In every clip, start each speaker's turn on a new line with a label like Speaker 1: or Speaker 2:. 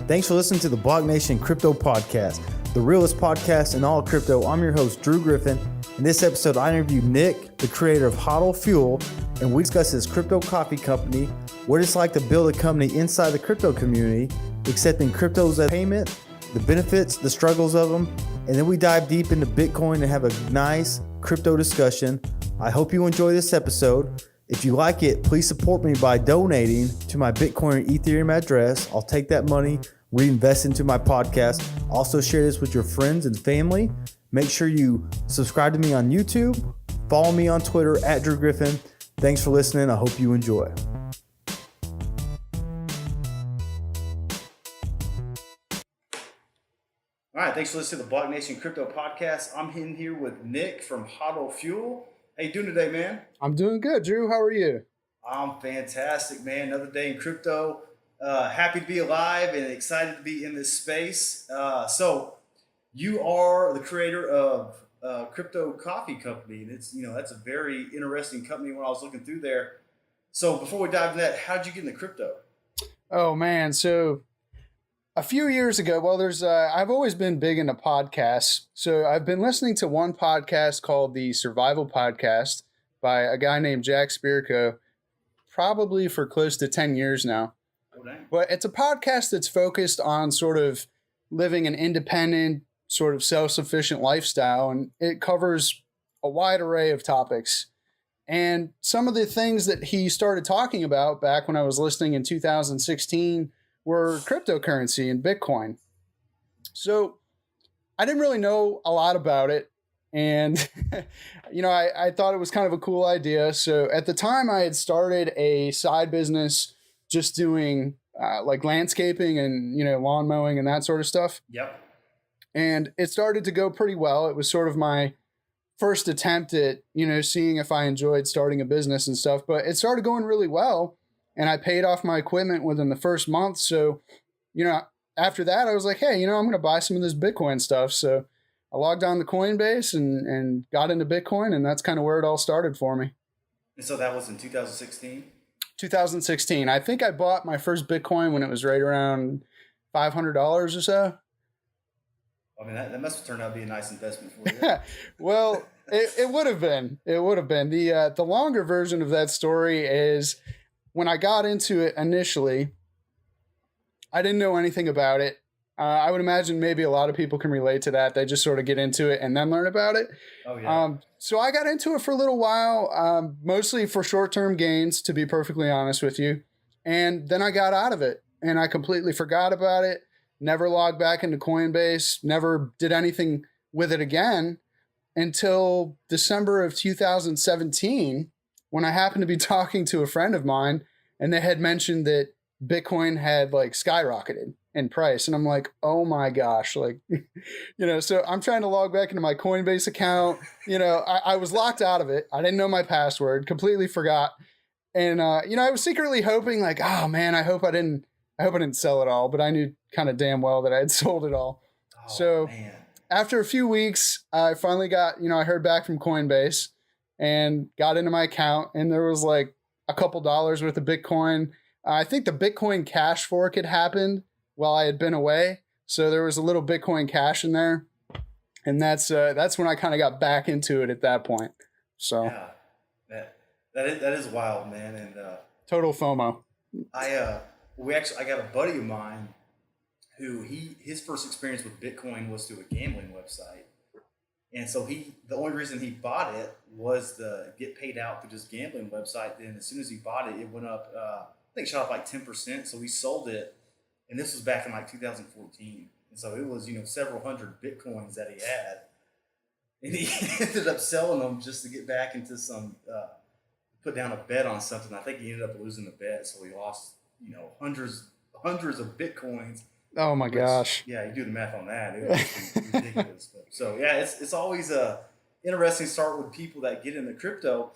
Speaker 1: Thanks for listening to the BlockNation Crypto Podcast, the realest podcast in all crypto. I'm your host, Drew Griffin. In this episode, I interviewed Nick, the creator of Hodl Fuel, and we discuss his crypto coffee company, what it's like to build a company inside the crypto community, accepting cryptos as payment, the benefits, the struggles of them, and then we dive deep into Bitcoin and have a nice crypto discussion. I hope you enjoy this episode. If you like it, please support me by donating to my Bitcoin and Ethereum address. I'll take that money, reinvest into my podcast. Also share this with your friends and family. Make sure you subscribe to me on YouTube. Follow me on Twitter at Drew Griffin. Thanks for listening. I hope you enjoy. All right, thanks for listening to the BlockNation Crypto Podcast. I'm in here with Nick from Hodl Fuel. How you doing today, man?
Speaker 2: I'm doing good, Drew. How are you?
Speaker 1: I'm fantastic, man. Another day in crypto. Happy to be alive and excited to be in this space. So you are the creator of Crypto Coffee Company, and that's a very interesting company when I was looking through there. So before we dive into that, how did you get into crypto?
Speaker 2: Oh man, so a few years ago, I've always been big into podcasts. So I've been listening to one podcast called the Survival Podcast by a guy named Jack Spirko, probably for close to 10 years now.
Speaker 1: Oh, dang.
Speaker 2: But it's a podcast that's focused on sort of living an independent, sort of self-sufficient lifestyle, and it covers a wide array of topics. And some of the things that he started talking about back when I was listening in 2016 were cryptocurrency and Bitcoin. So I didn't really know a lot about it. And, I thought it was kind of a cool idea. So at the time I had started a side business just doing like landscaping and, lawn mowing and that sort of stuff.
Speaker 1: Yep.
Speaker 2: And it started to go pretty well. It was sort of my first attempt at, seeing if I enjoyed starting a business and stuff, but it started going really well. And I paid off my equipment within the first month. So, after that, I was like, hey, I'm going to buy some of this Bitcoin stuff. So I logged on to Coinbase and got into Bitcoin. And that's kind of where it all started for me.
Speaker 1: And so that was in 2016?
Speaker 2: 2016. I think I bought my first Bitcoin when it was right around $500 or so.
Speaker 1: I mean, that must have turned out to be a nice investment for you.
Speaker 2: Well, it would have been. It would have been. The longer version of that story is when I got into it initially, I didn't know anything about it. I would imagine maybe a lot of people can relate to that. They just sort of get into it and then learn about it.
Speaker 1: Oh, yeah.
Speaker 2: So I got into it for a little while, mostly for short-term gains, to be perfectly honest with you. And then I got out of it and I completely forgot about it. Never logged back into Coinbase, never did anything with it again until December of 2017, when I happened to be talking to a friend of mine and they had mentioned that Bitcoin had like skyrocketed in price. And I'm like, oh my gosh, like, so I'm trying to log back into my Coinbase account. I was locked out of it. I didn't know my password, completely forgot. And, I was secretly hoping like, oh man, I hope I didn't sell it all, but I knew kind of damn well that I had sold it all.
Speaker 1: Oh,
Speaker 2: so
Speaker 1: man.
Speaker 2: After a few weeks, I finally got, I heard back from Coinbase and got into my account, and there was like a couple dollars worth of Bitcoin. I think the Bitcoin Cash fork had happened while I had been away. So there was a little Bitcoin Cash in there. And that's when I kind of got back into it at that point. So
Speaker 1: yeah, that is wild, man. And
Speaker 2: total FOMO.
Speaker 1: I got a buddy of mine who his first experience with Bitcoin was through a gambling website. And so the only reason he bought it was to get paid out through this gambling website. Then as soon as he bought it, it went up, I think it shot up like 10%. So he sold it. And this was back in like 2014. And so it was, several hundred Bitcoins that he had. And he ended up selling them just to get back into put down a bet on something. I think he ended up losing the bet. So he lost, hundreds of Bitcoins.
Speaker 2: Oh my gosh.
Speaker 1: Yeah, you do the math on that. It was ridiculous. So yeah, it's always interesting to start with people that get into crypto.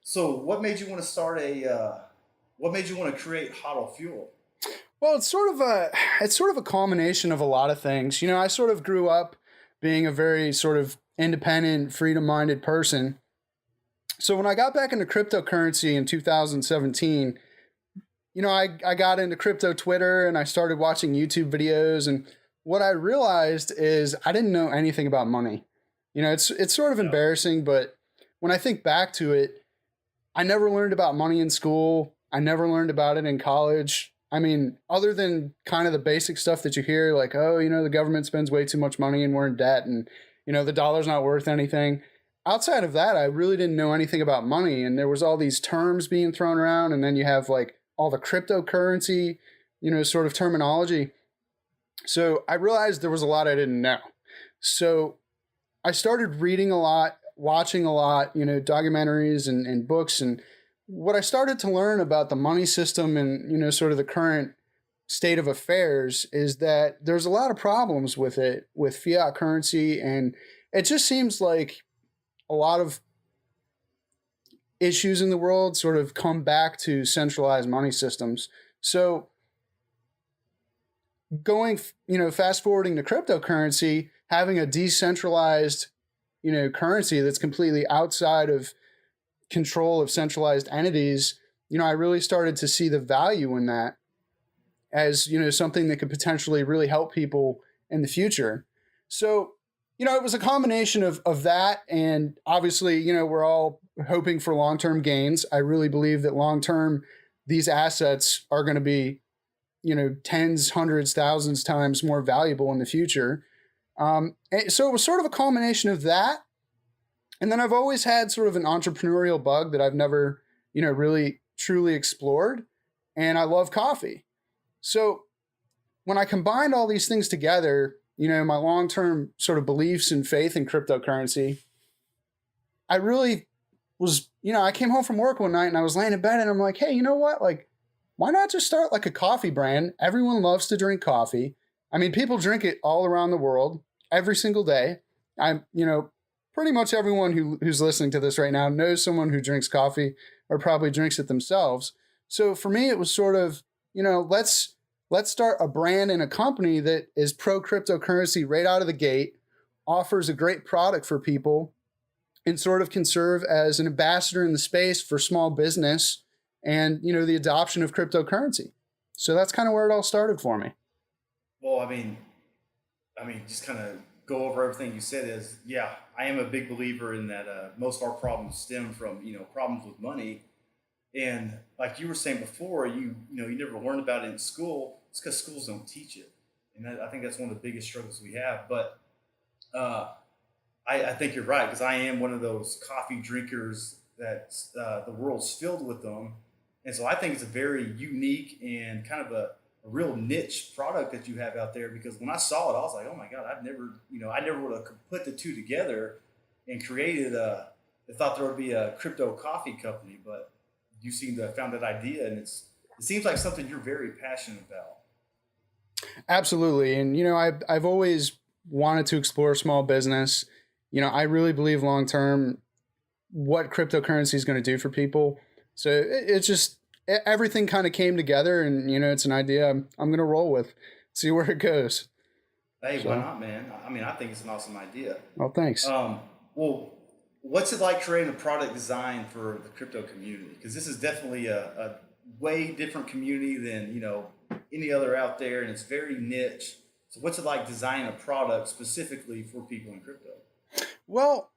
Speaker 1: So what made you want to create Hodl Fuel?
Speaker 2: Well, it's sort of a culmination of a lot of things. I sort of grew up being a very sort of independent, freedom-minded person. So when I got back into cryptocurrency in 2017, I got into crypto Twitter and I started watching YouTube videos. And what I realized is I didn't know anything about money. It's sort of embarrassing, but when I think back to it, I never learned about money in school. I never learned about it in college. I mean, other than kind of the basic stuff that you hear, like, oh, the government spends way too much money and we're in debt and, the dollar's not worth anything. Outside of that, I really didn't know anything about money. And there was all these terms being thrown around. And then you have like all the cryptocurrency, sort of terminology. So I realized there was a lot I didn't know. So I started reading a lot, watching a lot, documentaries and books. And what I started to learn about the money system and, sort of the current state of affairs is that there's a lot of problems with it, with fiat currency. And it just seems like a lot of issues in the world sort of come back to centralized money systems. So going, fast forwarding to cryptocurrency, having a decentralized, currency that's completely outside of control of centralized entities, I really started to see the value in that as, something that could potentially really help people in the future. So, it was a combination of that. And obviously, we're all hoping for long-term gains. I really believe that long-term, these assets are going to be, tens, hundreds, thousands times more valuable in the future. So it was sort of a combination of that. And then I've always had sort of an entrepreneurial bug that I've never, really truly explored. And I love coffee. So when I combined all these things together, my long-term sort of beliefs and faith in cryptocurrency, I really was, I came home from work one night and I was laying in bed and I'm like, hey, you know what? Like, why not just start like a coffee brand? Everyone loves to drink coffee. I mean, people drink it all around the world every single day. Pretty much everyone who's listening to this right now knows someone who drinks coffee or probably drinks it themselves. So for me, it was sort of, let's start a brand and a company that is pro cryptocurrency right out of the gate, offers a great product for people, and sort of can serve as an ambassador in the space for small business and, the adoption of cryptocurrency. So that's kind of where it all started for me.
Speaker 3: Well, I mean, just kind of go over everything you said is, yeah, I am a big believer in that most of our problems stem from, problems with money. And like you were saying before, you never learned about it in school. It's because schools don't teach it. And I think that's one of the biggest struggles we have. But I think you're right, because I am one of those coffee drinkers that the world's filled with them. And so I think it's a very unique and kind of a real niche product that you have out there, because when I saw it, I was like, oh my God, I never would have put the two together and created I thought there would be a crypto coffee company, but you seem to have found that idea, and it seems like something you're very passionate about.
Speaker 2: Absolutely. And, I've always wanted to explore small business. I really believe long-term what cryptocurrency is going to do for people. So it's just, everything kind of came together, and, it's an idea I'm going to roll with, see where it goes.
Speaker 3: Hey, why not, man? I mean, I think it's an awesome idea.
Speaker 2: Well, thanks.
Speaker 3: Well, what's it like creating a product design for the crypto community? Because this is definitely a way different community than, any other out there, and it's very niche. So what's it like designing a product specifically for people in crypto?
Speaker 2: Well,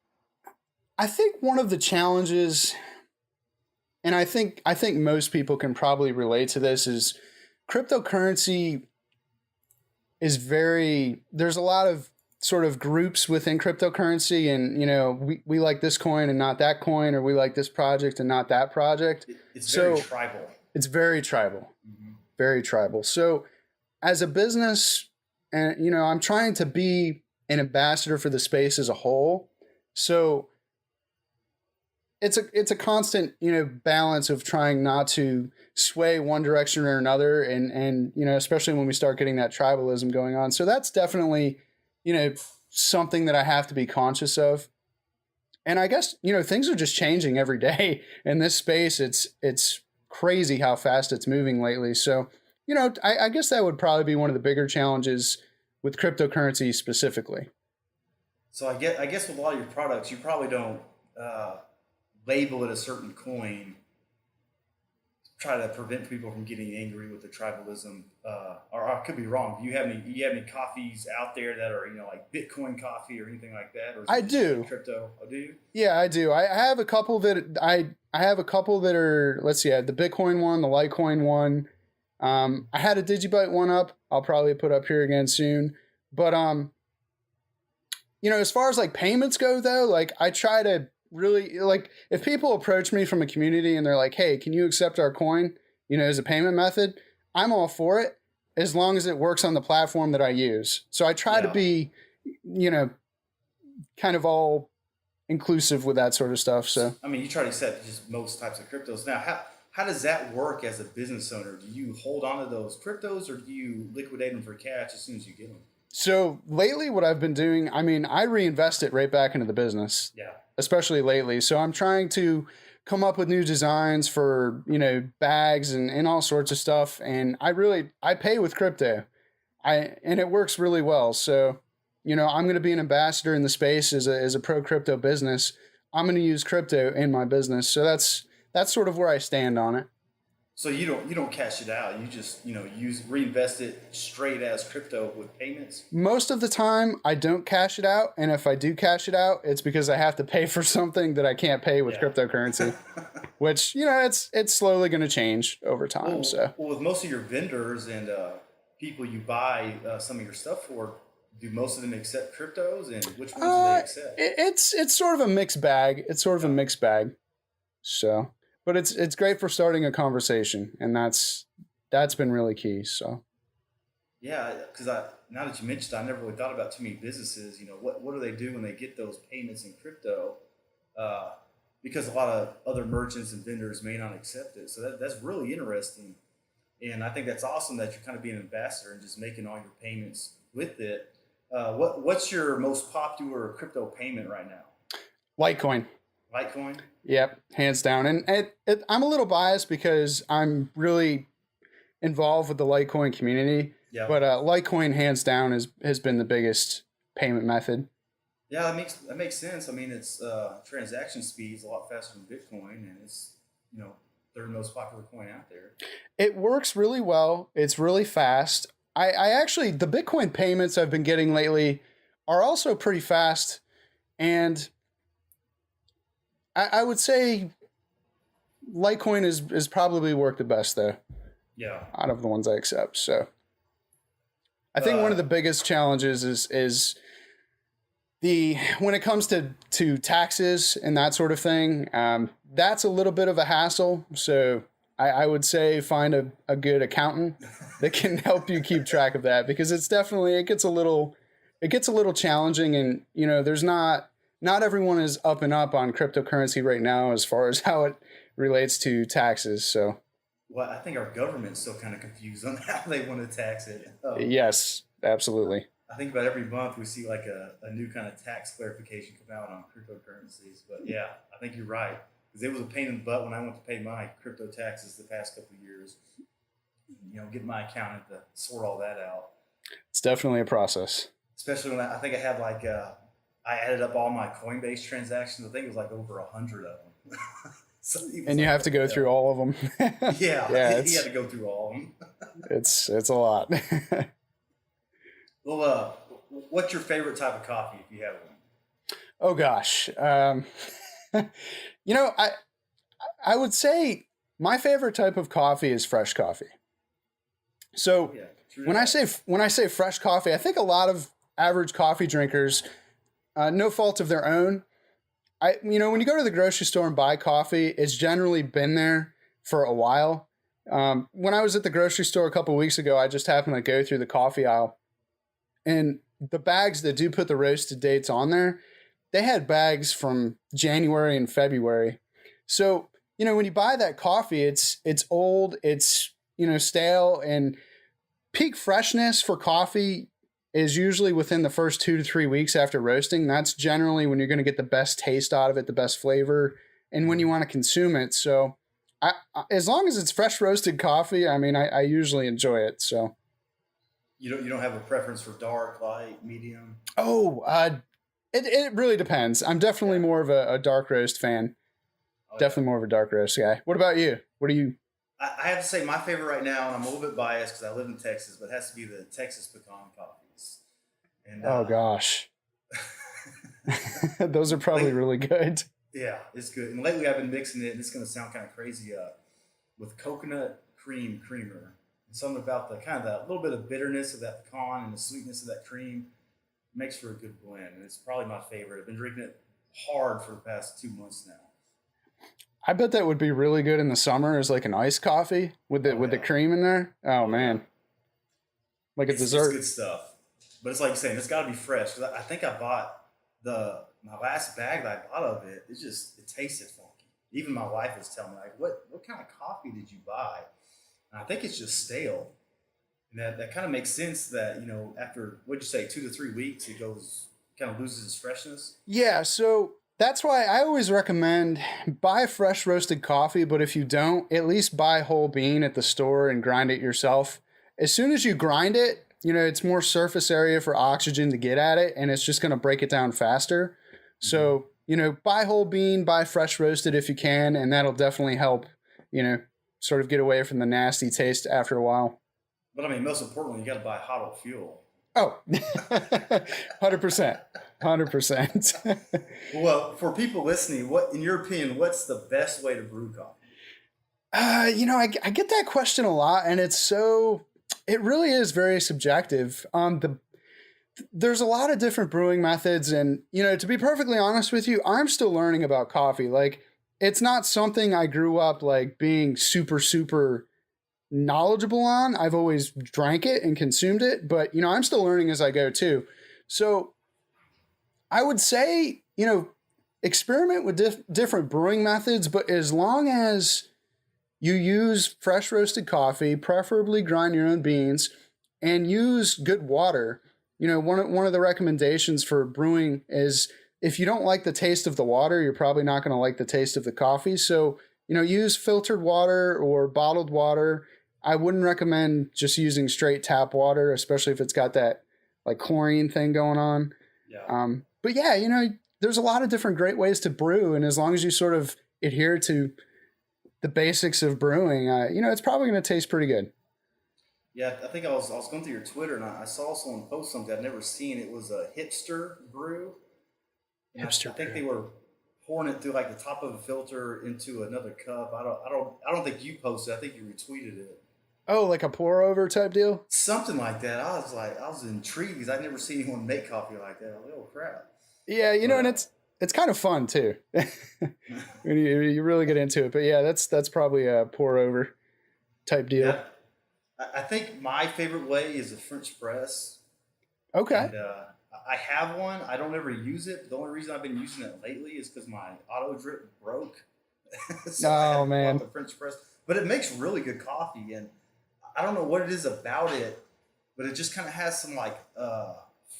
Speaker 2: I think one of the challenges, and I think most people can probably relate to this, is cryptocurrency is there's a lot of sort of groups within cryptocurrency, and, we like this coin and not that coin, or we like this project and not that project.
Speaker 3: It's very tribal.
Speaker 2: It's very tribal.
Speaker 3: Mm-hmm.
Speaker 2: Very tribal. So as a business, and, I'm trying to be an ambassador for the space as a whole. So it's a constant, balance of trying not to sway one direction or another. And, especially when we start getting that tribalism going on. So that's definitely, something that I have to be conscious of. And I guess, things are just changing every day in this space. It's crazy how fast it's moving lately. So, I guess that would probably be one of the bigger challenges with cryptocurrency specifically.
Speaker 3: So I guess with a lot of your products, you probably don't label it a certain coin try to prevent people from getting angry with the tribalism. Or I could be wrong. Do you have any coffees out there that are, like Bitcoin coffee or anything like that? Or is it
Speaker 2: I
Speaker 3: just
Speaker 2: do.
Speaker 3: like crypto? Oh, do you?
Speaker 2: Yeah, I do. I have a couple that I have a couple that are, let's see, I had the Bitcoin one, the Litecoin one. I had a Digibyte one up. I'll probably put up here again soon. But as far as like payments go though, like I try to really, like, if people approach me from a community and they're like, hey, can you accept our coin, as a payment method? I'm all for it as long as it works on the platform that I use. So I try to be, kind of all inclusive with that sort of stuff. So
Speaker 3: I mean, you try to accept just most types of cryptos. Now, how does that work as a business owner? Do you hold on to those cryptos, or do you liquidate them for cash as soon as you get them?
Speaker 2: So lately what I've been doing, I mean, I reinvest it right back into the business.
Speaker 3: Yeah.
Speaker 2: Especially lately. So I'm trying to come up with new designs for, bags and all sorts of stuff. And I pay with crypto. And it works really well. So, I'm going to be an ambassador in the space as a pro crypto business. I'm going to use crypto in my business. So that's sort of where I stand on it.
Speaker 3: So you don't cash it out. You just, reinvest it straight as crypto with payments.
Speaker 2: Most of the time I don't cash it out. And if I do cash it out, it's because I have to pay for something that I can't pay with cryptocurrency, which, it's slowly going to change over time.
Speaker 3: Well, with most of your vendors and people you buy some of your stuff for, do most of them accept cryptos, and which ones do they accept?
Speaker 2: It's sort of a mixed bag. So, but it's great for starting a conversation, and that's been really key. So,
Speaker 3: yeah, because now that you mentioned, I never really thought about too many businesses. What do they do when they get those payments in crypto? Because a lot of other merchants and vendors may not accept it. So that's really interesting, and I think that's awesome that you're kind of being an ambassador and just making all your payments with it. What's your most popular crypto payment right now?
Speaker 2: Litecoin.
Speaker 3: Litecoin?
Speaker 2: Yep, hands down. And I'm a little biased because I'm really involved with the Litecoin community. Yeah. But Litecoin, hands down, has been the biggest payment method.
Speaker 3: Yeah, that makes sense. I mean, it's transaction speed is a lot faster than Bitcoin, and it's third most popular coin out there.
Speaker 2: It works really well. It's really fast. I actually, the Bitcoin payments I've been getting lately are also pretty fast. And I would say Litecoin is probably worked the best though.
Speaker 3: Yeah.
Speaker 2: Out of the ones I accept. So I think one of the biggest challenges is when it comes to taxes and that sort of thing, that's a little bit of a hassle. So I would say find a good accountant that can help you keep track of that, because it gets a little challenging, and there's not everyone is up and up on cryptocurrency right now as far as how it relates to taxes. So,
Speaker 3: well, I think our government's still kind of confused on how they want to tax it.
Speaker 2: Yes, absolutely.
Speaker 3: I think about every month we see like a new kind of tax clarification come out on cryptocurrencies. But yeah, I think you're right. Because it was a pain in the butt when I went to pay my crypto taxes the past couple of years. Get my accountant to sort all that out.
Speaker 2: It's definitely a process.
Speaker 3: Especially when I think I had I added up all my Coinbase transactions. I think it was like over 100 of them.
Speaker 2: So and you have to go through all of them.
Speaker 3: Yeah, he had to go through all of them.
Speaker 2: It's a lot.
Speaker 3: Well, what's your favorite type of coffee if you have one?
Speaker 2: Oh gosh. I would say my favorite type of coffee is fresh coffee. So when I say fresh coffee, I think a lot of average coffee drinkers, no fault of their own, when you go to the grocery store and buy coffee, it's generally been there for a while. When I was at the grocery store a couple of weeks ago, I just happened to go through the coffee aisle, and the bags that do put the roasted dates on there, they had bags from January and February. So, when you buy that coffee, it's old, it's, stale, and peak freshness for coffee is usually within the first 2 to 3 weeks after roasting. That's generally when you're going to get the best taste out of it, the best flavor, and when you want to consume it. So as long as it's fresh roasted coffee, I usually enjoy it. So
Speaker 3: you don't have a preference for dark, light, medium?
Speaker 2: It really depends. I'm definitely more of a dark roast fan. Definitely more of a dark roast guy. What about you? What do you
Speaker 3: I have to say my favorite right now, and I'm a little bit biased because I live in Texas, but it has to be the Texas pecan coffees. And
Speaker 2: Oh gosh. Those are probably really good.
Speaker 3: yeah, it's good. And lately I've been mixing it, and it's going to sound kind of crazy, with coconut creamer. And something about the kind of that little bit of bitterness of that pecan and the sweetness of that cream makes for a good blend. And it's probably my favorite. I've been drinking it hard for the past 2 months now.
Speaker 2: I bet that would be really good in the summer as like an iced coffee with the cream in there. Oh man. Like a dessert.
Speaker 3: It's good stuff. But it's like you're saying, it's got to be fresh. 'Cause I think I bought my last bag that I bought of it. It tasted funky. Even my wife was telling me, like, what kind of coffee did you buy? And I think it's just stale. And that kind of makes sense that, after, what'd you say, 2 to 3 weeks, it kind of loses its freshness.
Speaker 2: Yeah, so that's why I always recommend buy fresh roasted coffee, but if you don't, at least buy whole bean at the store and grind it yourself. As soon as you grind it, it's more surface area for oxygen to get at it, and it's just going to break it down faster. So, buy whole bean, buy fresh roasted if you can, and that'll definitely help, sort of get away from the nasty taste after a while.
Speaker 3: But I mean, most importantly, you got to buy Hodl fuel.
Speaker 2: Oh, 100%. 100%.
Speaker 3: Well, for people listening, in your opinion, what's the best way to brew coffee?
Speaker 2: I get that question a lot, and it really is very subjective. There's a lot of different brewing methods, and, to be perfectly honest with you, I'm still learning about coffee. Like, it's not something I grew up like being super, super knowledgeable on. I've always drank it and consumed it, but, I'm still learning as I go too. So I would say, experiment with different brewing methods, but as long as you use fresh roasted coffee, preferably grind your own beans, and use good water. One of the recommendations for brewing is if you don't like the taste of the water, you're probably not going to like the taste of the coffee. So, use filtered water or bottled water. I wouldn't recommend just using straight tap water, especially if it's got that like chlorine thing going on.
Speaker 3: Yeah.
Speaker 2: But yeah, there's a lot of different great ways to brew. And as long as you sort of adhere to the basics of brewing, it's probably going to taste pretty good.
Speaker 3: Yeah, I think I was going through your Twitter and I saw someone post something I'd never seen. It was a hipster brew. I think they were pouring it through like the top of a filter into another cup. I don't think you posted. I think you retweeted it.
Speaker 2: Oh, like a pour over type deal?
Speaker 3: Something like that. I was intrigued because I'd never seen anyone make coffee like that. I was like, oh crap.
Speaker 2: Yeah, and it's kind of fun too. when you really get into it. But yeah, that's probably a pour over type deal.
Speaker 3: Yeah. I think my favorite way is a French press.
Speaker 2: Okay.
Speaker 3: And, I have one. I don't ever use it. The only reason I've been using it lately is because my auto drip broke. So
Speaker 2: oh man.
Speaker 3: The French press, but it makes really good coffee, and I don't know what it is about it, but it just kind of has some like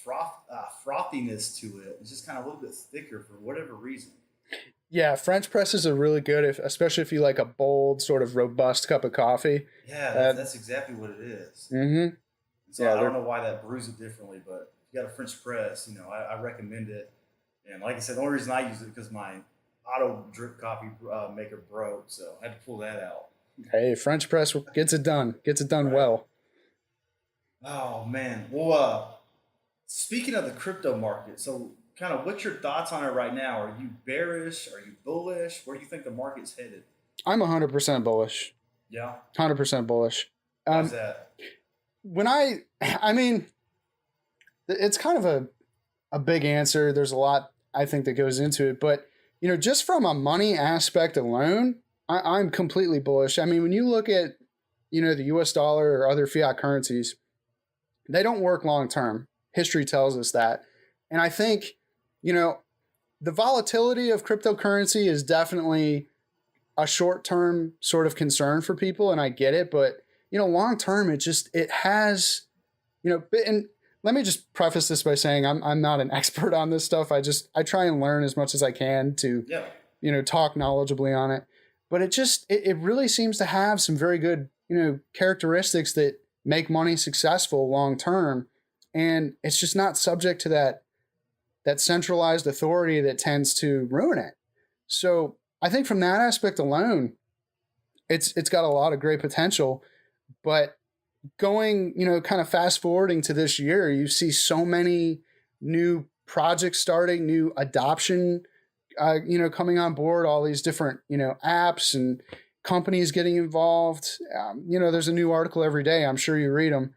Speaker 3: frothiness to it. It's just kind of a little bit thicker for whatever reason.
Speaker 2: Yeah, French presses are really good, especially if you like a bold, sort of robust cup of coffee.
Speaker 3: Yeah, that's exactly what it is.
Speaker 2: Mm-hmm.
Speaker 3: So yeah, I don't know why that brews it differently, but if you got a French press, I recommend it. And like I said, the only reason I use it because my auto drip coffee maker broke, so I had to pull that out.
Speaker 2: Hey, French press gets it done. Gets it done right. Well.
Speaker 3: Oh man. Well, speaking of the crypto market, so kind of what's your thoughts on it right now? Are you bearish? Are you bullish? Where do you think the market's headed?
Speaker 2: I'm 100% bullish.
Speaker 3: Yeah.
Speaker 2: 100% bullish.
Speaker 3: How's that?
Speaker 2: I mean, it's kind of a big answer. There's a lot I think that goes into it, but just from a money aspect alone, I'm completely bullish. I mean, when you look at, the US dollar or other fiat currencies, they don't work long term. History tells us that. And I think, the volatility of cryptocurrency is definitely a short term sort of concern for people. And I get it. But, long term, it has, and let me just preface this by saying I'm not an expert on this stuff. I try and learn as much as I can to, talk knowledgeably on it. But it really seems to have some very good, characteristics that make money successful long term. And it's just not subject to that centralized authority that tends to ruin it. So I think from that aspect alone, it's got a lot of great potential. But going, kind of fast forwarding to this year, you see so many new projects starting, new adoption, coming on board, all these different, apps and companies getting involved. There's a new article every day. I'm sure you read them,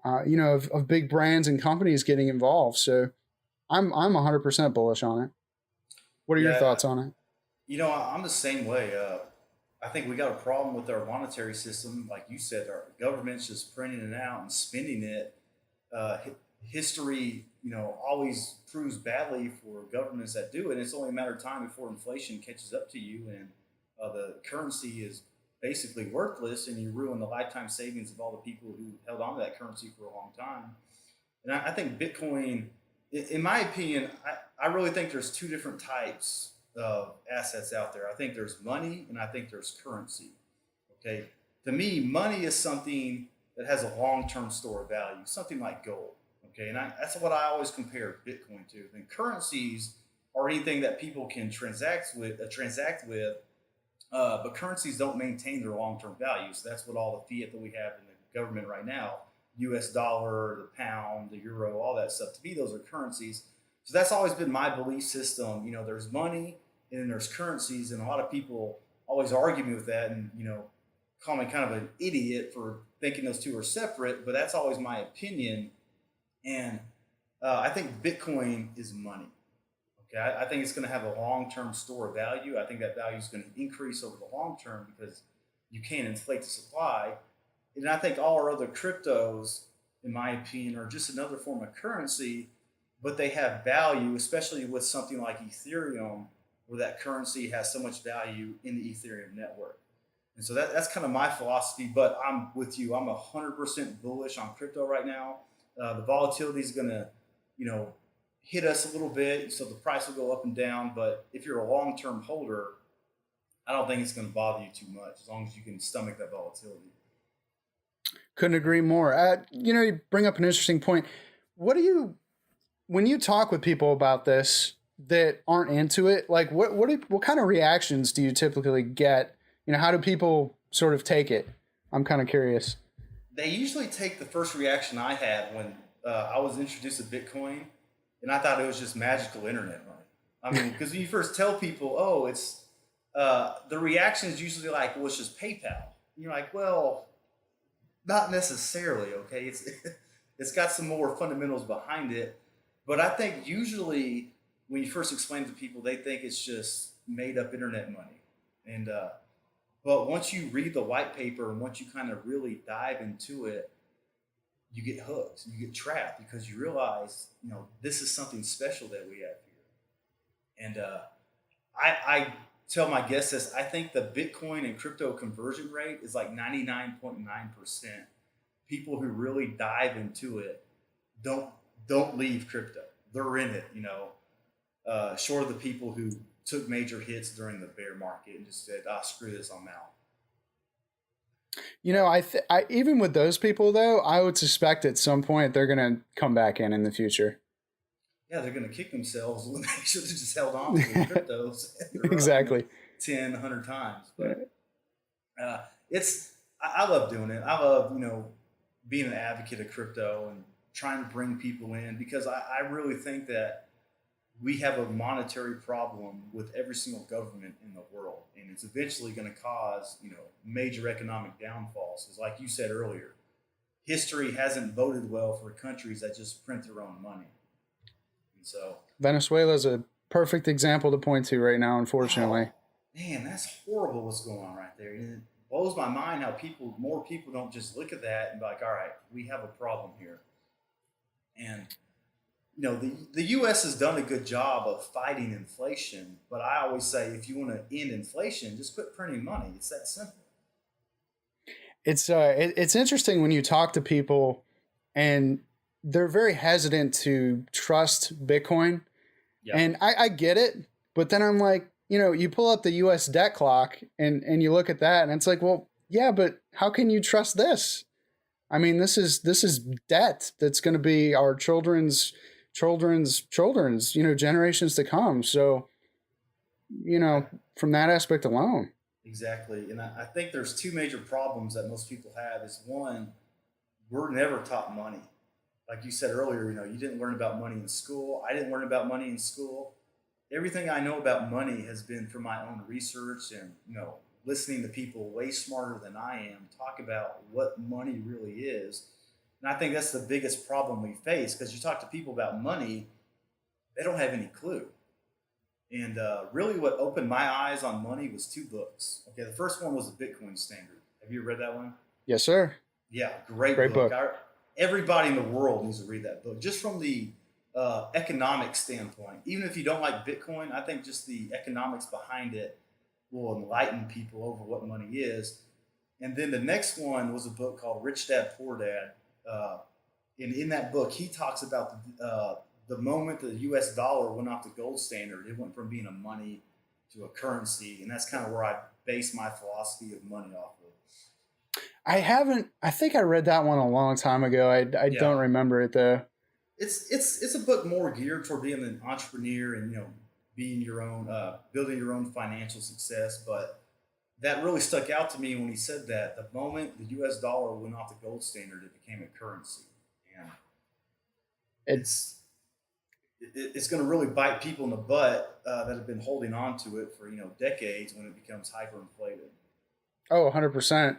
Speaker 2: of big brands and companies getting involved. So I'm 100% bullish on it. What are your thoughts on it?
Speaker 3: I'm the same way. I think we got a problem with our monetary system. Like you said, our government's just printing it out and spending it. History, always proves badly for governments that do it. And it's only a matter of time before inflation catches up to you and the currency is basically worthless and you ruin the lifetime savings of all the people who held on to that currency for a long time. And I think Bitcoin, in my opinion, I really think there's two different types of assets out there. I think there's money and I think there's currency. Okay. To me, money is something that has a long-term store of value, something like gold. Okay. And that's what I always compare Bitcoin to. And currencies are anything that people can transact with, but currencies don't maintain their long-term value. So that's what all the fiat that we have in the government right now, US dollar, the pound, the euro, all that stuff. To me, those are currencies. So that's always been my belief system. There's money and then there's currencies, and a lot of people always argue me with that and, call me kind of an idiot for thinking those two are separate, but that's always my opinion. And I think Bitcoin is money. Okay, I think it's going to have a long-term store of value. I think that value is going to increase over the long term because you can't inflate the supply. And I think all our other cryptos, in my opinion, are just another form of currency, but they have value, especially with something like Ethereum, where that currency has so much value in the Ethereum network. And so that's kind of my philosophy, but I'm with you. I'm 100% bullish on crypto right now. The volatility is going to, hit us a little bit, so the price will go up and down. But if you're a long-term holder, I don't think it's going to bother you too much as long as you can stomach that volatility.
Speaker 2: Couldn't agree more. You bring up an interesting point. When you talk with people about this that aren't into it, like what kind of reactions do you typically get? How do people sort of take it? I'm kind of curious.
Speaker 3: They usually take the first reaction I had when I was introduced to Bitcoin, and I thought it was just magical internet money. I mean, because when you first tell people, oh, it's the reaction is usually like, well, it's just PayPal. And you're like, well, not necessarily. Okay, it's got some more fundamentals behind it, but I think usually when you first explain it to people, they think it's just made up internet money, and but once you read the white paper and once you kind of really dive into it, you get hooked, you get trapped because you realize, this is something special that we have here. And I tell my guests this, I think the Bitcoin and crypto conversion rate is like 99.9%. People who really dive into it don't leave crypto. They're in it, short of the people who took major hits during the bear market and just said, screw this, I'm out.
Speaker 2: I even with those people though, I would suspect at some point they're going to come back in the future.
Speaker 3: Yeah, they're going to kick themselves when they should have just held on to the cryptos.
Speaker 2: Exactly.
Speaker 3: 10, 100 times. But I love doing it. I love, being an advocate of crypto and trying to bring people in because I really think that we have a monetary problem with every single government in the world, and it's eventually going to cause, major economic downfalls. Because, like you said earlier, history hasn't voted well for countries that just print their own money. And so,
Speaker 2: Venezuela is a perfect example to point to right now, unfortunately.
Speaker 3: Man, that's horrible what's going on right there. And it blows my mind how more people don't just look at that and be like, all right, we have a problem here. And the U.S. has done a good job of fighting inflation, but I always say if you want to end inflation, just quit printing money. It's that simple.
Speaker 2: It's interesting when you talk to people and they're very hesitant to trust Bitcoin. Yeah. And I get it, but then I'm like, you pull up the U.S. debt clock and you look at that and it's like, well, yeah, but how can you trust this? I mean, this is debt that's going to be our children's, generations to come. So, from that aspect alone.
Speaker 3: Exactly. And I think there's two major problems that most people have is one, we're never taught money. Like you said earlier, you didn't learn about money in school. I didn't learn about money in school. Everything I know about money has been from my own research and, listening to people way smarter than I am talk about what money really is. And I think that's the biggest problem we face because you talk to people about money, they don't have any clue. And really, what opened my eyes on money was two books. Okay, the first one was the Bitcoin Standard. Have you read that one?
Speaker 2: Yes, sir.
Speaker 3: Yeah, great book. Everybody in the world needs to read that book, just from the economic standpoint. Even if you don't like Bitcoin, I think just the economics behind it will enlighten people over what money is. And then the next one was a book called Rich Dad Poor Dad. And in that book, he talks about the moment the U.S. dollar went off the gold standard. It went from being a money to a currency, and that's kind of where I base my philosophy of money off of.
Speaker 2: I think I read that one a long time ago. I don't remember it though.
Speaker 3: It's a book more geared toward being an entrepreneur and being your own, building your own financial success. But that really stuck out to me when he said that the moment the U.S. dollar went off the gold standard, it became a currency, and it's going to really bite people in the butt that have been holding on to it for decades when it becomes hyperinflated.
Speaker 2: Oh, 100%.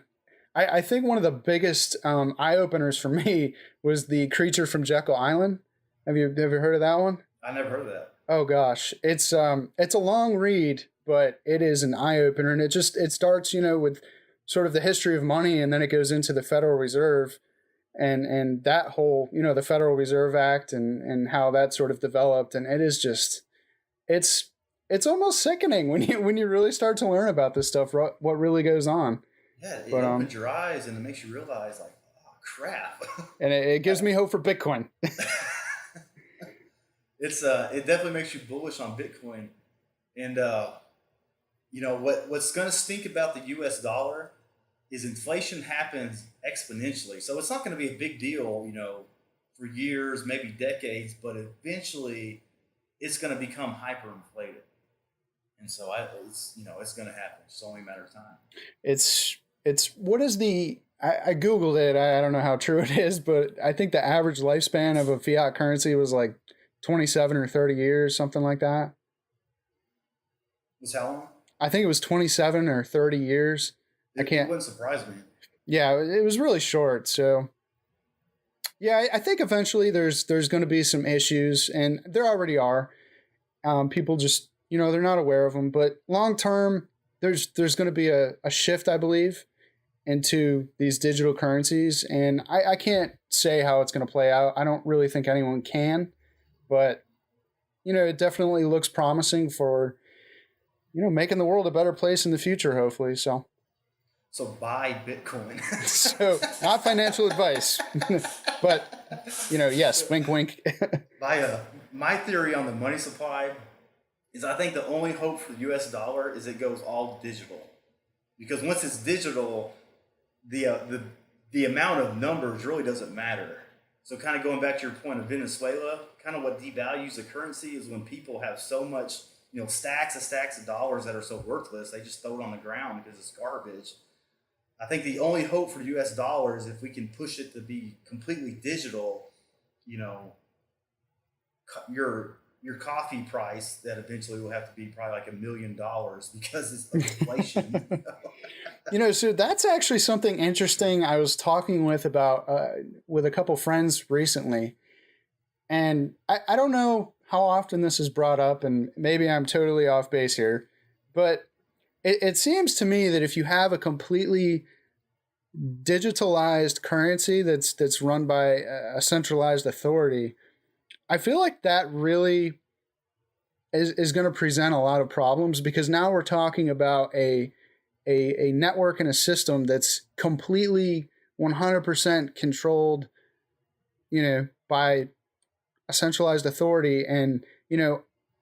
Speaker 2: I think one of the biggest eye openers for me was the Creature from Jekyll Island. Have you ever heard of that one?
Speaker 3: I never heard of that.
Speaker 2: Oh gosh, it's a long read, but it is an eye opener, and it starts with sort of the history of money, and then it goes into the Federal Reserve, and that whole the Federal Reserve Act and how that sort of developed, and it is just it's almost sickening when you really start to learn about this stuff, what really goes on.
Speaker 3: Yeah, it opens your eyes and it makes you realize, like, oh, crap.
Speaker 2: And it gives me hope for Bitcoin.
Speaker 3: It definitely makes you bullish on Bitcoin. And, what's going to stink about the U.S. dollar is inflation happens exponentially. So it's not going to be a big deal, for years, maybe decades, but eventually it's going to become hyperinflated. And so it's going to happen. It's only a matter of time.
Speaker 2: It's what is I Googled it. I don't know how true it is, but I think the average lifespan of a fiat currency was like 27 or 30 years, something like that.
Speaker 3: Was how long?
Speaker 2: I think it was 27 or 30 years.
Speaker 3: It wouldn't surprise me.
Speaker 2: Yeah, it was really short. So yeah, I think eventually there's going to be some issues, and there already are. People just, they're not aware of them, but long term, there's going to be a shift, I believe, into these digital currencies. And I can't say how it's going to play out. I don't really think anyone can, but, it definitely looks promising for, making the world a better place in the future, hopefully. So
Speaker 3: buy Bitcoin.
Speaker 2: So not financial advice, but, yes, wink, wink.
Speaker 3: My theory on the money supply is I think the only hope for the U.S. dollar is it goes all digital, because once it's digital, the amount of numbers really doesn't matter. So kind of going back to your point of Venezuela, kind of what devalues the currency is when people have so much, stacks of dollars that are so worthless, they just throw it on the ground because it's garbage. I think the only hope for the U.S. dollar is if we can push it to be completely digital, your coffee price that eventually will have to be probably like $1 million because it's inflation.
Speaker 2: So that's actually something interesting I was talking with a couple friends recently. And I don't know how often this is brought up, and maybe I'm totally off base here, but it seems to me that if you have a completely digitalized currency that's run by a centralized authority, I feel like that really is going to present a lot of problems, because now we're talking about a network and a system that's completely 100% controlled, by a centralized authority. And,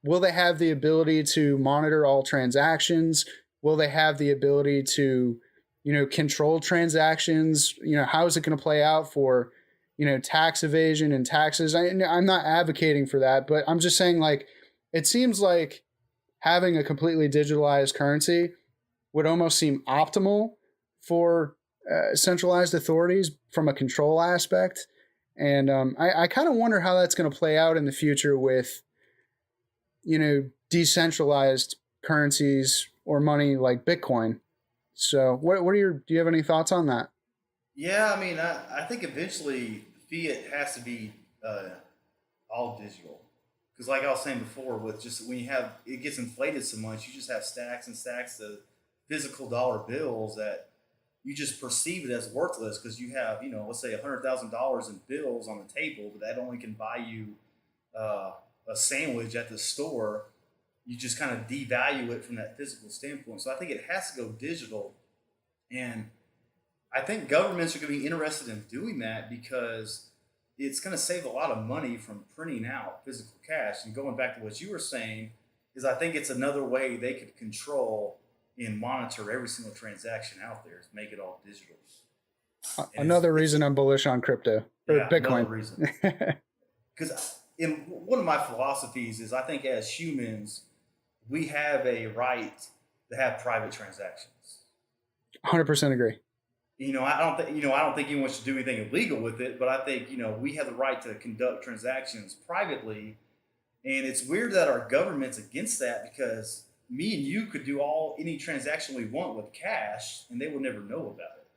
Speaker 2: will they have the ability to monitor all transactions? Will they have the ability to, control transactions? How is it going to play out for, tax evasion and taxes? I'm not advocating for that, but I'm just saying, like, it seems like having a completely digitalized currency would almost seem optimal for centralized authorities from a control aspect. And I kind of wonder how that's going to play out in the future with, decentralized currencies or money like Bitcoin. So do you have any thoughts on that?
Speaker 3: Yeah, I mean, I think eventually fiat has to be all digital. Because like I was saying before, with just when it gets inflated so much, you just have stacks and stacks of physical dollar bills that you just perceive it as worthless because you have, let's say $100,000 in bills on the table, but that only can buy you a sandwich at the store. You just kind of devalue it from that physical standpoint. So I think it has to go digital. And I think governments are going to be interested in doing that because it's going to save a lot of money from printing out physical cash. And going back to what you were saying, is I think it's another way they could control and monitor every single transaction out there, is make it all digital.
Speaker 2: Another reason I'm bullish on crypto or Bitcoin.
Speaker 3: Another reason. Because in one of my philosophies is I think as humans, we have a right to have private transactions.
Speaker 2: 100% agree.
Speaker 3: I don't think anyone should do anything illegal with it, but I think, we have the right to conduct transactions privately. And it's weird that our government's against that because me and you could do any transaction we want with cash and they will never know about it.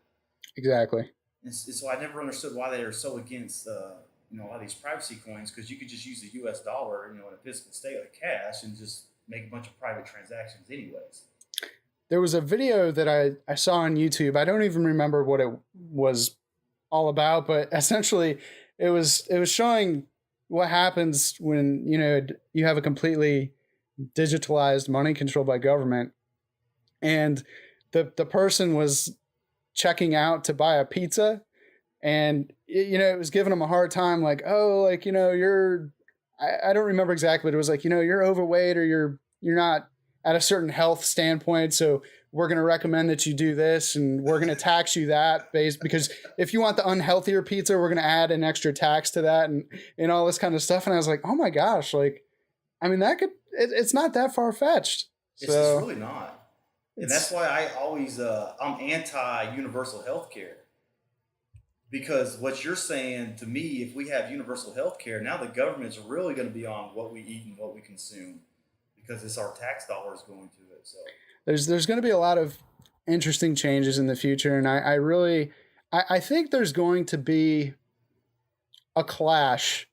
Speaker 2: Exactly.
Speaker 3: And so I never understood why they are so against, a lot of these privacy coins, because you could just use the US dollar, in a physical state like cash and just make a bunch of private transactions anyways.
Speaker 2: There was a video that I saw on YouTube. I don't even remember what it was all about, but essentially it was showing what happens when, you have a completely digitalized money controlled by government. And the person was checking out to buy a pizza, and it was giving him a hard time, like, oh, like, I don't remember exactly, but it was like, you're overweight or you're not at a certain health standpoint, so we're going to recommend that you do this, and we're going to tax you that because if you want the unhealthier pizza, we're going to add an extra tax to that, and all this kind of stuff. And I was like, oh my gosh, like, I mean, it's not that far fetched.
Speaker 3: It's just really not. And that's why I always, I'm anti-universal health care. Because what you're saying to me, if we have universal health care, now the government's really going to be on what we eat and what we consume, because it's our tax dollars going to it. So
Speaker 2: there's going to be a lot of interesting changes in the future, and I think there's going to be a clash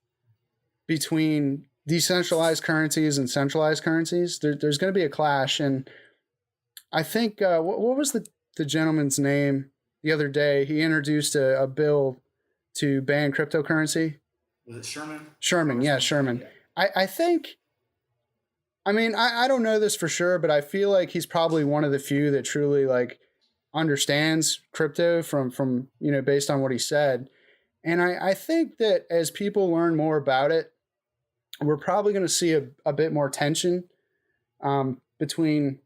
Speaker 2: between decentralized currencies and centralized currencies. There's going to be a clash, and I think what was the gentleman's name the other day? He introduced a bill to ban cryptocurrency.
Speaker 3: Was it Sherman?
Speaker 2: Sherman, yeah, Sherman. Yeah. I think. I mean, I don't know this for sure, but I feel like he's probably one of the few that truly like understands crypto from based on what he said. And I think that as people learn more about it, we're probably going to see a bit more tension between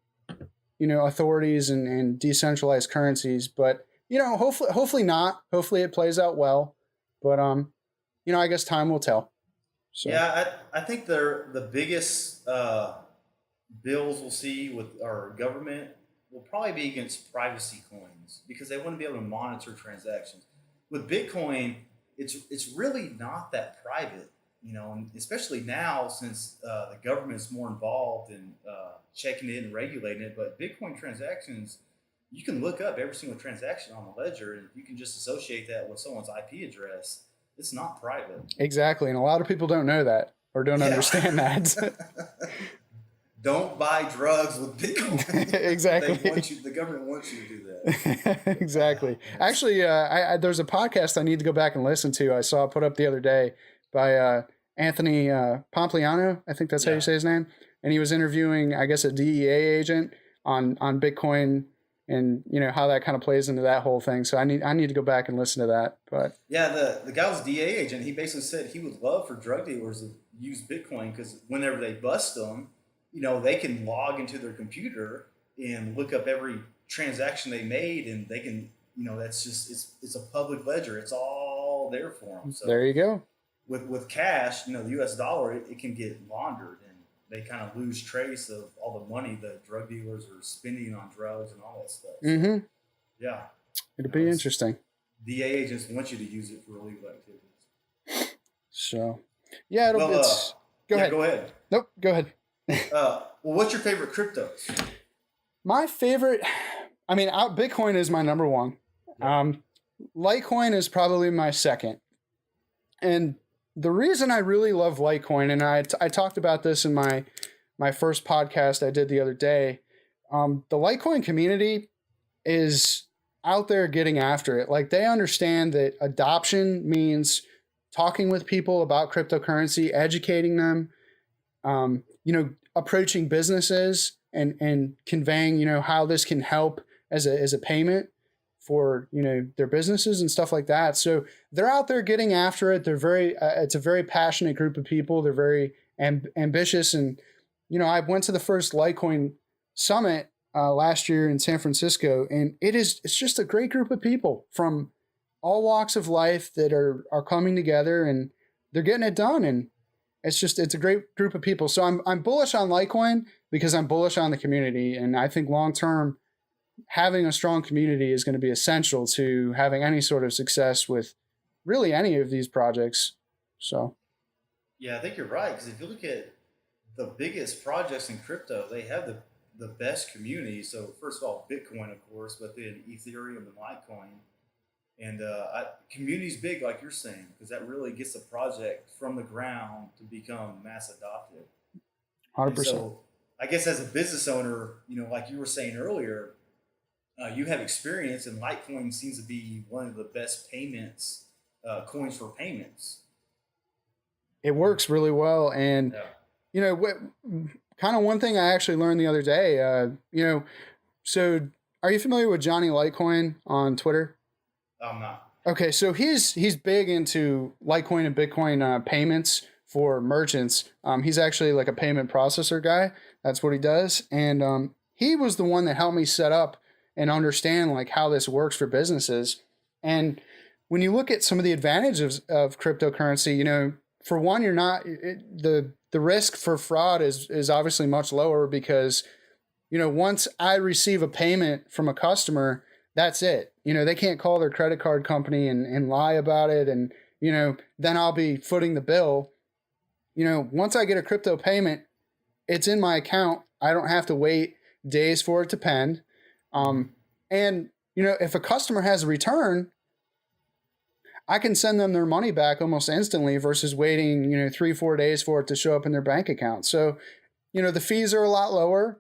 Speaker 2: authorities and decentralized currencies. But hopefully not. Hopefully it plays out well. But I guess time will tell. So.
Speaker 3: Yeah, I think the biggest bills we'll see with our government will probably be against privacy coins, because they want to be able to monitor transactions. With Bitcoin, it's really not that private, and especially now since the government's more involved in checking it and regulating it. But Bitcoin transactions, you can look up every single transaction on the ledger, and you can just associate that with someone's IP address. It's not private.
Speaker 2: Exactly. And a lot of people don't know that or don't understand that.
Speaker 3: Don't buy drugs with Bitcoin.
Speaker 2: Exactly.
Speaker 3: The government wants you to do that.
Speaker 2: Exactly. Actually, there's a podcast I need to go back and listen to. I saw it put up the other day by Anthony Pompliano. I think that's how you say his name. And he was interviewing, I guess, a DEA agent on Bitcoin, and how that kind of plays into that whole thing. So I need to go back and listen to that. But
Speaker 3: yeah, the guy was a DA agent. He basically said he would love for drug dealers to use Bitcoin, because whenever they bust them, they can log into their computer and look up every transaction they made, and they can, that's just it's a public ledger. It's all there for them. So
Speaker 2: there you go.
Speaker 3: With cash, the U.S. dollar, it can get laundered, and they kind of lose trace of all the money that drug dealers are spending on drugs and all that stuff. So,
Speaker 2: Mm-hmm.
Speaker 3: yeah.
Speaker 2: It'll be interesting.
Speaker 3: DA agents want you to use it for illegal activities.
Speaker 2: So, yeah, go
Speaker 3: yeah,
Speaker 2: ahead.
Speaker 3: Go ahead.
Speaker 2: Nope, go ahead.
Speaker 3: Well, what's your favorite cryptos?
Speaker 2: My favorite, Bitcoin is my number one. Litecoin is probably my second. And the reason I really love Litecoin, and I talked about this in my first podcast I did the other day, the Litecoin community is out there getting after it. Like, they understand that adoption means talking with people about cryptocurrency, educating them, approaching businesses and conveying, how this can help as a payment for, their businesses and stuff like that. So they're out there getting after it. They're it's a very passionate group of people. They're very ambitious. And, I went to the first Litecoin summit last year in San Francisco, and it's just a great group of people from all walks of life that are coming together, and they're getting it done. And it's a great group of people. So I'm bullish on Litecoin because I'm bullish on the community. And I think long-term, having a strong community is going to be essential to having any sort of success with really any of these projects. So,
Speaker 3: yeah, I think you're right. Because if you look at the biggest projects in crypto, they have the best community. So first of all, Bitcoin, of course, but then Ethereum and Litecoin. And community's big, like you're saying, because that really gets the project from the ground to become mass adopted.
Speaker 2: 100%.
Speaker 3: So I guess as a business owner, like you were saying earlier, you have experience, and Litecoin seems to be one of the best payments, coins for payments.
Speaker 2: It works really well. And, kind of one thing I actually learned the other day, so are you familiar with Johnny Litecoin on Twitter?
Speaker 3: I'm not.
Speaker 2: Okay, so he's big into Litecoin and Bitcoin payments for merchants. He's actually like a payment processor guy. That's what he does. And he was the one that helped me set up and understand like how this works for businesses. And when you look at some of the advantages of cryptocurrency, for one, you're not the risk for fraud is obviously much lower because, once I receive a payment from a customer, that's it. They can't call their credit card company and lie about it. And, then I'll be footing the bill. Once I get a crypto payment, it's in my account. I don't have to wait days for it to pend. And, if a customer has a return, I can send them their money back almost instantly versus waiting, 3-4 days for it to show up in their bank account. So, the fees are a lot lower.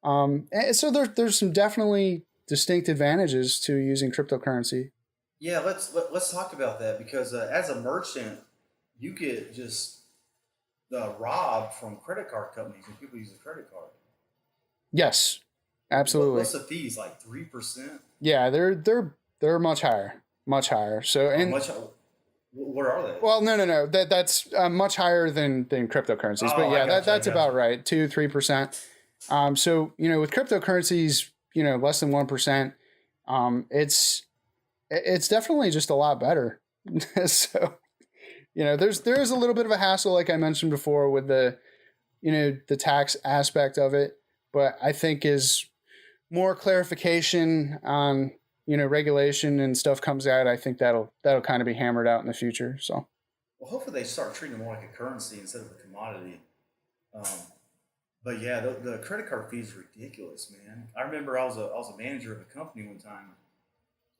Speaker 2: And so there's some definitely distinct advantages to using cryptocurrency.
Speaker 3: Yeah, let's talk about that because as a merchant, you get just robbed from credit card companies when people use a credit card.
Speaker 2: Yes, absolutely.
Speaker 3: What's the fees, like 3%?
Speaker 2: Yeah, they're much higher. So
Speaker 3: what are they?
Speaker 2: Well, no. That's much higher than cryptocurrencies. But yeah, that's about right. 2-3%. So with cryptocurrencies, less than 1%, it's definitely just a lot better. So, there's a little bit of a hassle, like I mentioned before, with the tax aspect of it, but I think as more clarification on, regulation and stuff comes out, I think that'll kind of be hammered out in the future. So,
Speaker 3: well, hopefully they start treating it more like a currency instead of a commodity. But yeah, the credit card fees are ridiculous, man. I remember I was a manager of a company one time,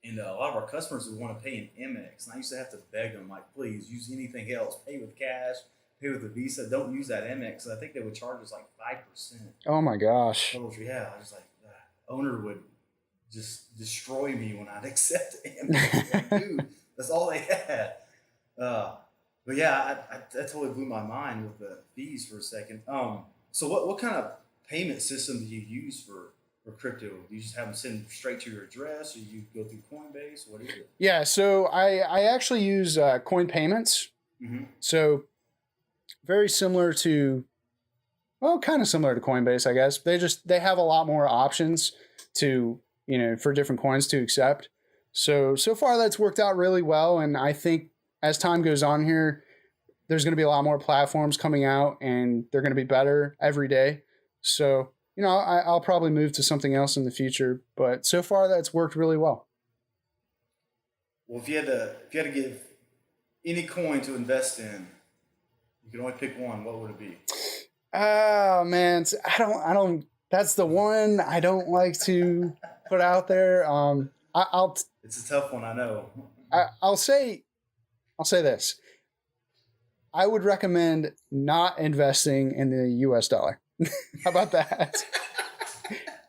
Speaker 3: and a lot of our customers would want to pay in Amex, and I used to have to beg them, like, please use anything else. Pay with cash, pay with a Visa. Don't use that Amex. And I think they would charge us like 5%.
Speaker 2: Oh my gosh.
Speaker 3: Yeah, I was like, the owner would just destroy me when I'd accept Amex. Like, dude, that's all they had. But yeah, that totally blew my mind with the fees for a second. So what kind of payment system do you use for crypto? Do you just have them send straight to your address, or you go through Coinbase? What is it?
Speaker 2: Yeah, so I actually use Coin Payments.
Speaker 3: Mm-hmm.
Speaker 2: So very similar to, kind of similar to Coinbase, I guess. They have a lot more options to, for different coins to accept. So far that's worked out really well. And I think as time goes on here, there's going to be a lot more platforms coming out, and they're going to be better every day. So, I'll probably move to something else in the future, but so far that's worked really well.
Speaker 3: Well, if you had to give any coin to invest in, you could only pick one, what would it be?
Speaker 2: Oh man, I don't. That's the one I don't like to put out there.
Speaker 3: It's a tough one, I know.
Speaker 2: I'll say this. I would recommend not investing in the U.S. dollar. How about that?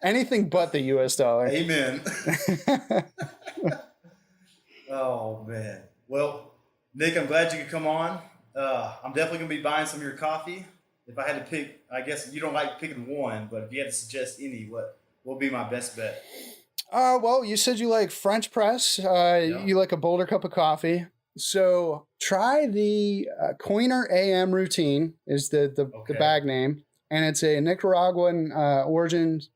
Speaker 2: Anything but the U.S. dollar.
Speaker 3: Amen. Oh man. Well, Nick, I'm glad you could come on. I'm definitely gonna be buying some of your coffee. If I had to pick, I guess you don't like picking one, but if you had to suggest any, what would be my best bet?
Speaker 2: Well, you said you like French press. You like a bolder cup of coffee. So try the Coiner AM routine is the bag name, and it's a Nicaraguan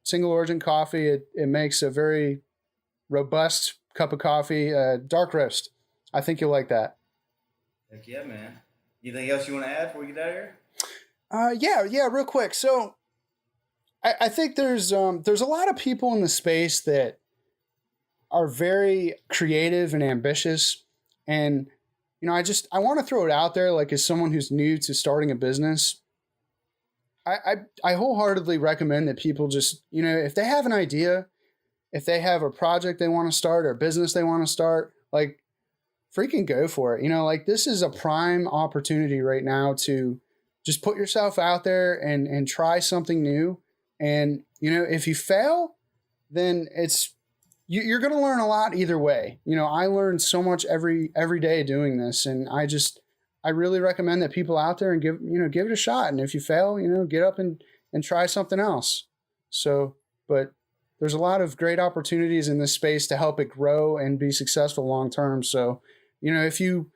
Speaker 2: single origin coffee. It makes a very robust cup of coffee, dark roast. I think you'll like that.
Speaker 3: Heck yeah, man. Anything else you want to add before we get out of
Speaker 2: Yeah,
Speaker 3: here?
Speaker 2: real quick. So I think there's a lot of people in the space that are very creative and ambitious. And, I want to throw it out there, like as someone who's new to starting a business, I wholeheartedly recommend that people just, if they have an idea, if they have a project they want to start or a business they want to start, like freaking go for it. Like this is a prime opportunity right now to just put yourself out there and try something new. And, if you fail, then you're going to learn a lot either way. I learn so much every day doing this. And I really recommend that people out there and give it a shot. And if you fail, get up and try something else. So, but there's a lot of great opportunities in this space to help it grow and be successful long-term. So, if you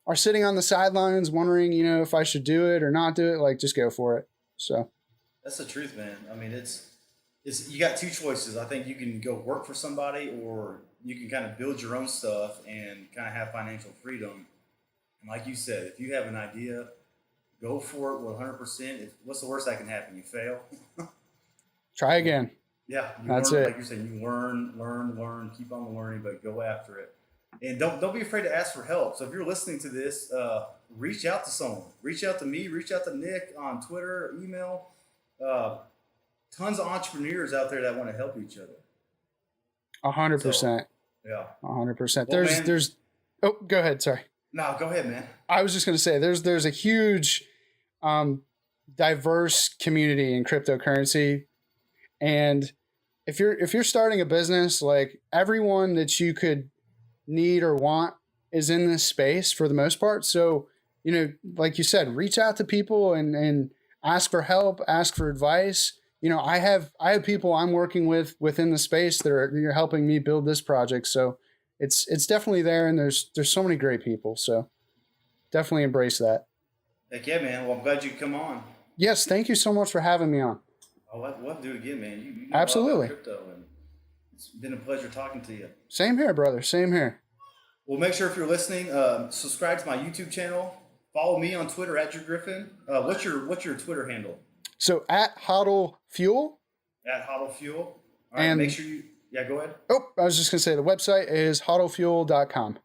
Speaker 2: are sitting on the sidelines wondering, if I should do it or not do it, like just go for it. So
Speaker 3: that's the truth, man. I mean, it's you got two choices. I think you can go work for somebody, or you can kind of build your own stuff and kind of have financial freedom. And like you said, if you have an idea, go for it 100%. What's the worst that can happen? You fail.
Speaker 2: Try again.
Speaker 3: Yeah,
Speaker 2: that's
Speaker 3: learn,
Speaker 2: it.
Speaker 3: Like you're saying, you learn, keep on learning, but go after it. And don't be afraid to ask for help. So if you're listening to this, reach out to someone. Reach out to me. Reach out to Nick on Twitter, or email. Tons of entrepreneurs out there that want to help each other.
Speaker 2: 100%.
Speaker 3: Yeah.
Speaker 2: 100%. There's. Oh, go ahead. Sorry.
Speaker 3: No, go ahead, man.
Speaker 2: I was just going to say there's a huge, diverse community in cryptocurrency, and if you're starting a business, like everyone that you could need or want is in this space for the most part. So, like you said, reach out to people and ask for help, ask for advice. I have people I'm working with within the space that are helping me build this project. So it's definitely there, and there's so many great people. So definitely embrace that.
Speaker 3: Heck yeah, man. Well, I'm glad you could come on.
Speaker 2: Yes, thank you so much for having me on.
Speaker 3: Oh, we'll have to do it again, man. You know
Speaker 2: Absolutely.
Speaker 3: Crypto, and it's been a pleasure talking to you.
Speaker 2: Same here, brother. Same here.
Speaker 3: Well, make sure if you're listening, subscribe to my YouTube channel. Follow me on Twitter at Drew Griffin. What's your Twitter handle?
Speaker 2: So at Hodl Fuel.
Speaker 3: At Hodl Fuel. All right,
Speaker 2: and
Speaker 3: make sure you. Yeah, go ahead.
Speaker 2: Oh, I was just gonna say the website is hodlfuel.com.